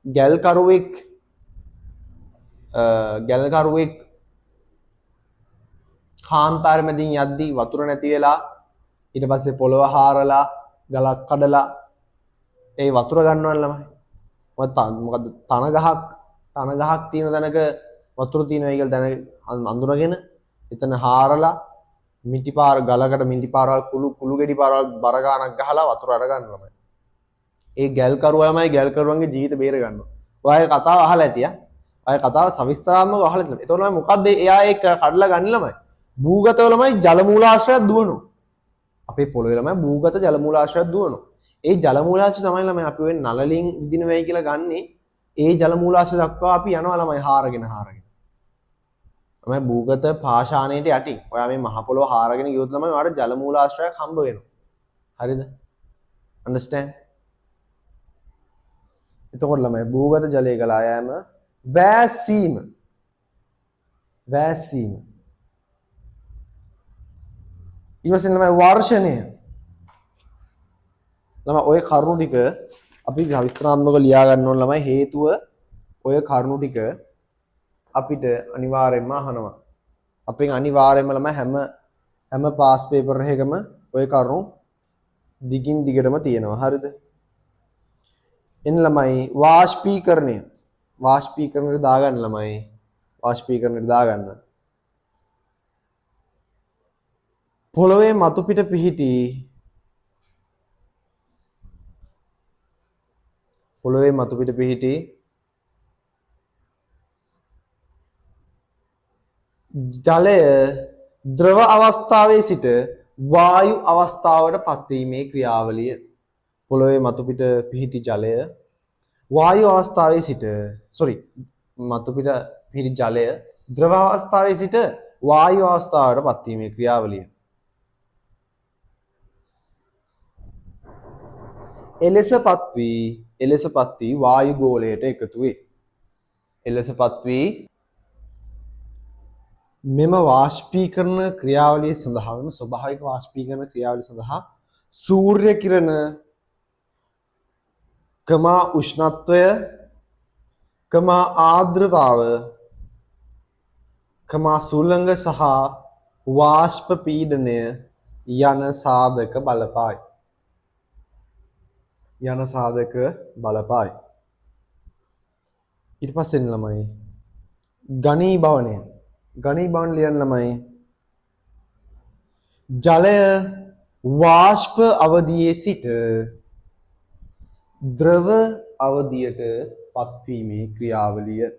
ගැල්කරුවෙක් කාන්තාර මැදින් යද්දී වතුර නැති වෙලා ඊට පස්සේ පොළව හාරලා ගලක් කඩලා ඒ වතුර ගන්නවනේ ළමයි. මොකද තන ගහක් තියෙන තැනක වතුර තියෙනවා කියලා දැන අඳුනගෙන එතන හාරලා ගලකට මිටි පාරවල් කුළු ගෙඩි පාරවල් බර ගානක් ගහලා වතුර අරගන්න ළමයි. ඒ ගැල්කරුවා ළමයි ගැල්කරුවන්ගේ ජීවිත බේර ගන්නවා. ඔය කතාව අහලා ඇතියා. ඔය කතාව සවිස්තරාත්මකව අහලා තියෙනවා. ඒතකොට ළමයි මොකද්ද එයා ඒක කඩලා ගන්න ළමයි? භූගතව ළමයි ජල මූලාශ්‍රයක් දුවනවා. අපේ පොළොවේ ළමයි භූගත ජල මූලාශ්‍රයක් දුවනවා. ඒ ජල මූලාශ්‍රය තමයි ළමයි අපි ඔය නළලින් විදින වෙයි කියලා ගන්නෙ. ඒ ජල මූලාශ්‍රය දක්වා අපි යනවා ළමයි හාරගෙන. ළමයි භූගත පාෂාණයට යටින්. ඔයා මේ මහ පොළොව හාරගෙන ගියොත් ළමයි ඔයාලට ජල මූලාශ්‍රයක් හම්බ වෙනවා. හරිද? understand? එතකොට ළමයි භූගත ජලය ගලා යෑම වැසීම ඊවසෙන් ළමයි වර්ෂණය ළමයි ඔය කරුණු ටික අපි විස්තරාත්මකව ලියා ගන්න ඕන ළමයි හේතුව ඔය කරුණු ටික අපිට අනිවාර්යෙන්ම අහනවා අපෙන් අනිවාර්යෙන්ම ළමයි හැම පාස් පේපර් එකකම ඔය කරුණු දිගින් දිගටම තියෙනවා හරිද එන්න ළමයි වාෂ්පීකරණයට දාගන්න ළමයි වාෂ්පීකරණයට දාගන්න පොළොවේ මතු පිට පිහිටි ජලය ද්‍රව අවස්ථාවේ සිට වායු අවස්ථාවට පත්වීමේ ක්‍රියාවලිය පොළොවේ මතු පිට පිහිටි ජලය වායු අවස්ථාවේ සිට පිහිටි ජලය ද්‍රව අවස්ථාවේ සිට වායු අවස්ථාවට පත්වීමේ ක්‍රියාවලිය එලෙසපත් වී වායු ගෝලයට එකතු වේ. මෙම වාෂ්පීකරණ ක්‍රියාවලිය සඳහා ස්වභාවික වාෂ්පීකරණ ක්‍රියාවලිය සඳහා සූර්ය කිරණ උෂ්ණත්වය ආර්ද්‍රතාව සුළඟ සහ වාෂ්ප පීඩනය යන සාධක බලපායි. ඊට පස්සේ ළමයි ඝනීභවනය ලියන්න ළමයි ජලය වාෂ්ප අවධියේ සිට ද්‍රව අවධියට පත්වීමේ ක්‍රියාවලිය